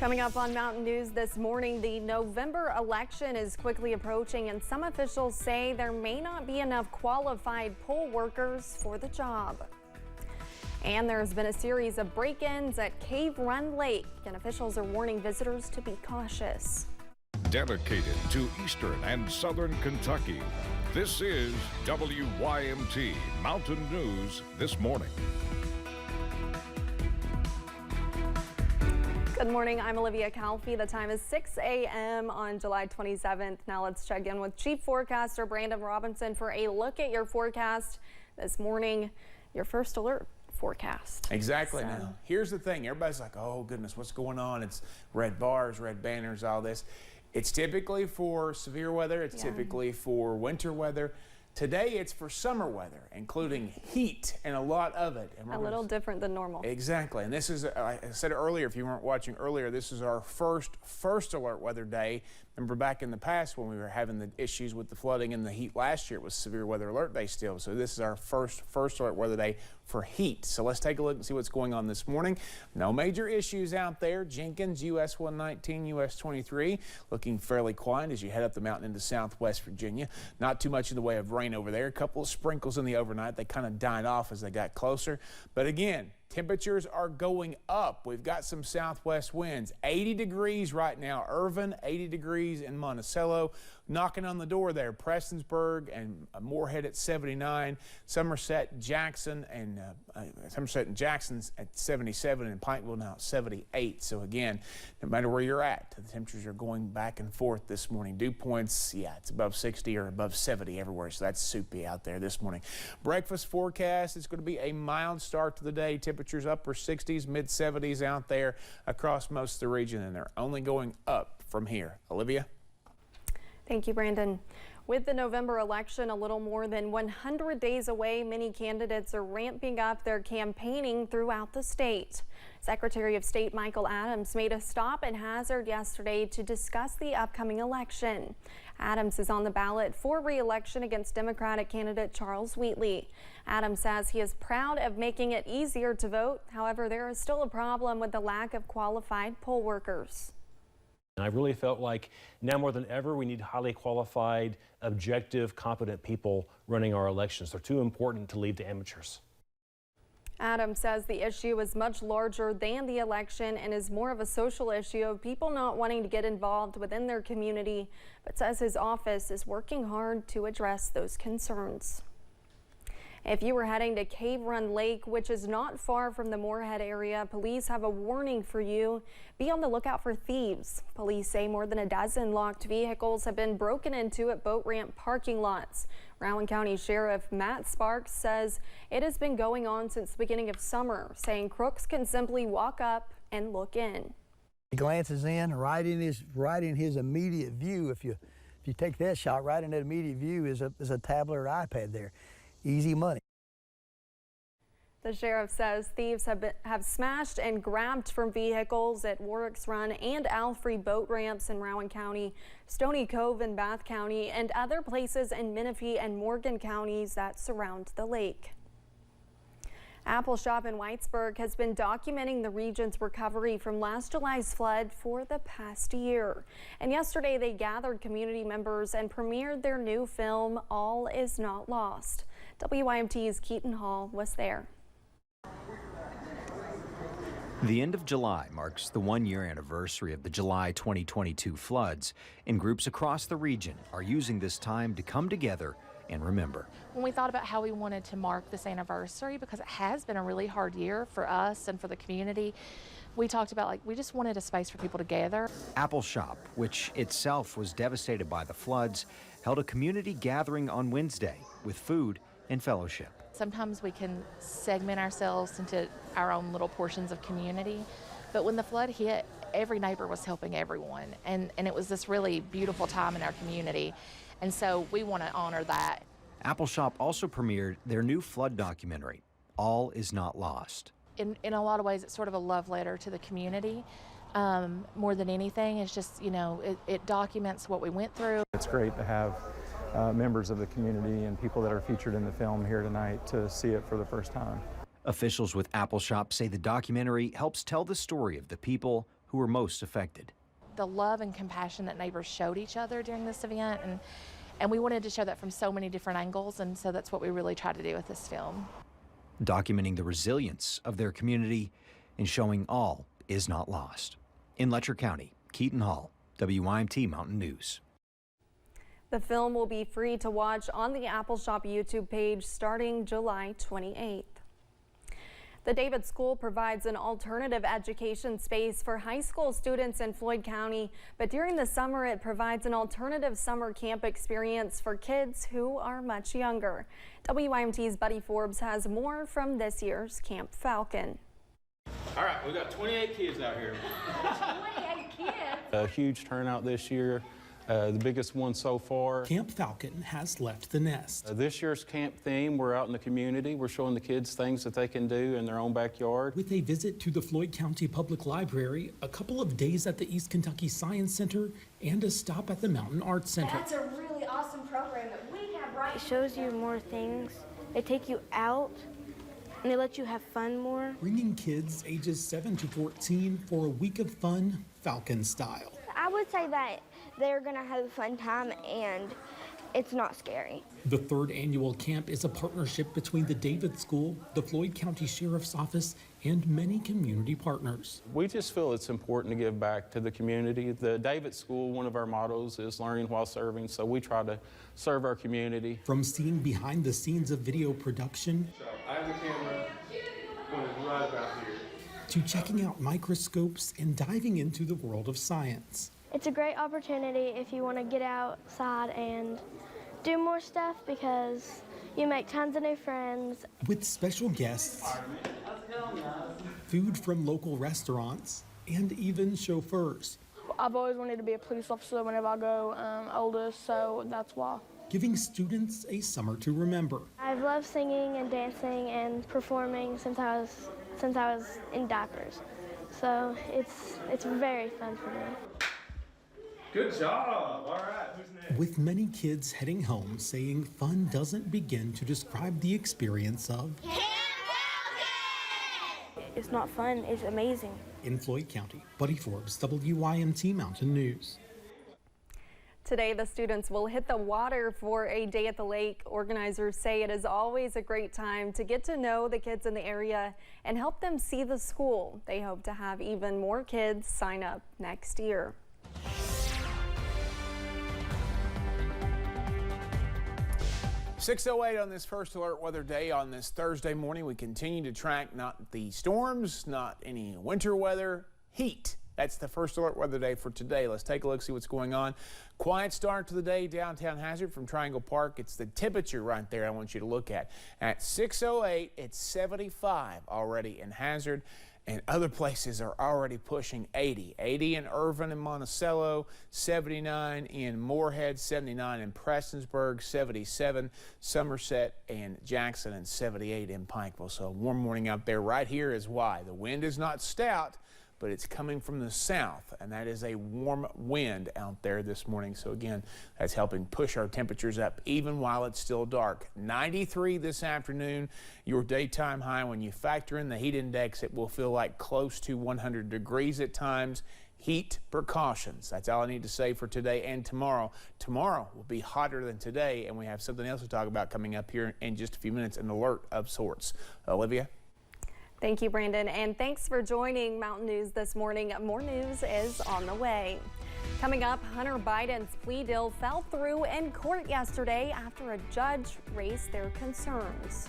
Coming up on Mountain News this morning, the November election is quickly approaching, and some officials say there may not be enough qualified poll workers for the job. And there's been a series of break-ins at Cave Run Lake, and officials are warning visitors to be cautious. Dedicated to Eastern and Southern Kentucky, this is WYMT Mountain News this morning. Good morning, I'm Olivia Calfee. The time is 6 a.m. on July 27th. Now let's check in with Chief Forecaster Brandon Robinson for a look at your forecast this morning, your first alert forecast. Exactly. So. Now, here's the thing. Everybody's like, oh, goodness, what's going on? It's red bars, red banners, all this. It's typically for severe weather. It's typically for winter weather. Today, it's for summer weather, including heat and a lot of it. And a little different than normal. Exactly. And this is, I said earlier, if you weren't watching earlier, this is our first alert weather day. Remember back in the past when we were having the issues with the flooding and the heat last year, it was severe weather alert day still. So this is our first alert weather day for heat. So let's take a look and see what's going on this morning. No major issues out there. Jenkins, US 119, US 23, looking fairly quiet as you head up the mountain into southwest Virginia. Not too much in the way of rain over there. A couple of sprinkles in the overnight. They kind of died off as they got closer. But again, temperatures are going up. We've got some southwest winds. 80 degrees right now. Irvin, 80 degrees in Monticello. Knocking on the door there. Prestonsburg and Moorhead at 79. Somerset, Jackson, and Somerset and Jackson's at 77, and Pikeville now at 78. So again, no matter where you're at, the temperatures are going back and forth this morning. Dew points, yeah, it's above 60 or above 70 everywhere. So that's soupy out there this morning. Breakfast forecast, it's going to be a mild start to the day. Temperatures upper 60s, mid 70s out there across most of the region, and they're only going up from here. Olivia? Thank you, Brandon. With the November election a little more than 100 days away, many candidates are ramping up their campaigning throughout the state. Secretary of State Michael Adams made a stop in Hazard yesterday to discuss the upcoming election. Adams is on the ballot for re-election against Democratic candidate Charles Wheatley. Adams says he is proud of making it easier to vote. However, there is still a problem with the lack of qualified poll workers. I really felt like now more than ever we need highly qualified, objective, competent people running our elections. They're too important to leave to amateurs. Adams says the issue is much larger than the election and is more of a social issue of people not wanting to get involved within their community, but says his office is working hard to address those concerns. If you were heading to Cave Run Lake, which is not far from the Moorhead area, police have a warning for you. Be on the lookout for thieves. Police say more than a dozen locked vehicles have been broken into at boat ramp parking lots. Rowan County Sheriff Matt Sparks says it has been going on since the beginning of summer, saying crooks can simply walk up and look in. He glances in, right in his immediate view. If you take that shot, right in that immediate view is a tablet or iPad there. Easy money. The sheriff says thieves have smashed and grabbed from vehicles at Warwick's Run and Alfrey boat ramps in Rowan County, Stony Cove in Bath County, and other places in Menifee and Morgan counties that surround the lake. Appalshop in Whitesburg has been documenting the region's recovery from last July's flood for the past year. And yesterday they gathered community members and premiered their new film, All Is Not Lost. WYMT's Keaton Hall was there. The end of July marks the one-year anniversary of the July 2022 floods, and groups across the region are using this time to come together and remember. When we thought about how we wanted to mark this anniversary, because it has been a really hard year for us and for the community, we talked about we just wanted a space for people to gather. Appalshop, which itself was devastated by the floods, held a community gathering on Wednesday with food and fellowship. Sometimes we can segment ourselves into our own little portions of community, but when the flood hit, every neighbor was helping everyone, and it was this really beautiful time in our community, and so we want to honor that. Appalshop also premiered their new flood documentary, All Is Not Lost. In a lot of ways, it's sort of a love letter to the community. More than anything, it's just, it documents what we went through. It's great to have members of the community and people that are featured in the film here tonight to see it for the first time. Officials with Appalshop say the documentary helps tell the story of the people who were most affected. The love and compassion that neighbors showed each other during this event, and we wanted to show that from so many different angles, and so that's what we really tried to do with this film. Documenting the resilience of their community and showing all is not lost. In Letcher County, Keaton Hall, WYMT Mountain News. The film will be free to watch on the Apple Shop YouTube page starting July 28th. The David School provides an alternative education space for high school students in Floyd County, but during the summer it provides an alternative summer camp experience for kids who are much younger. WYMT's Buddy Forbes has more from this year's Camp Falcon. All right, we got 28 kids out here. 28 kids? A huge turnout this year. The biggest one so far. Camp Falcon has left the nest. This year's camp theme, we're out in the community. We're showing the kids things that they can do in their own backyard. With a visit to the Floyd County Public Library, a couple of days at the East Kentucky Science Center, and a stop at the Mountain Arts Center. That's a really awesome program that we have right. It shows you more things. They take you out, and they let you have fun more. Bringing kids ages 7 to 14 for a week of fun, Falcon style. I would say that they're gonna have a fun time and it's not scary. The third annual camp is a partnership between the David School, the Floyd County Sheriff's Office, and many community partners. We just feel it's important to give back to the community. The David School, one of our mottos is learning while serving, so we try to serve our community. From seeing behind the scenes of video production, I have the camera pointed right about here, to checking out microscopes and diving into the world of science. It's a great opportunity if you want to get outside and do more stuff because you make tons of new friends. With special guests, food from local restaurants, and even chauffeurs. I've always wanted to be a police officer whenever I go older, so that's why. Giving students a summer to remember. I've loved singing and dancing and performing since I was in diapers. So it's very fun for me. Good job. All right, who's next? With many kids heading home saying fun doesn't begin to describe the experience of Camp Falcon! It's not fun, it's amazing. In Floyd County, Buddy Forbes, WYMT Mountain News. Today, the students will hit the water for a day at the lake. Organizers say it is always a great time to get to know the kids in the area and help them see the school. They hope to have even more kids sign up next year. 6:08 on this first alert weather day on this Thursday morning. We continue to track not the storms, not any winter weather, heat. That's the first alert weather day for today. Let's take a look, see what's going on. Quiet start to the day downtown Hazard from Triangle Park. It's the temperature right there I want you to look at. At 6:08, it's 75 already in Hazard. And other places are already pushing 80. 80 in Irvin and Monticello, 79 in Moorhead, 79 in Prestonsburg, 77 Somerset and Jackson, and 78 in Pikeville. So a warm morning out there. Right here is why. The wind is not stout, but it's coming from the south, and that is a warm wind out there this morning. So again, that's helping push our temperatures up even while it's still dark. 93 this afternoon, your daytime high. When you factor in the heat index, it will feel like close to 100 degrees at times. Heat precautions. That's all I need to say for today and tomorrow. Tomorrow will be hotter than today, and we have something else to talk about coming up here in just a few minutes, an alert of sorts. Olivia? Thank you, Brandon, and thanks for joining Mountain News this morning. More news is on the way. Coming up, Hunter Biden's plea deal fell through in court yesterday after a judge raised their concerns.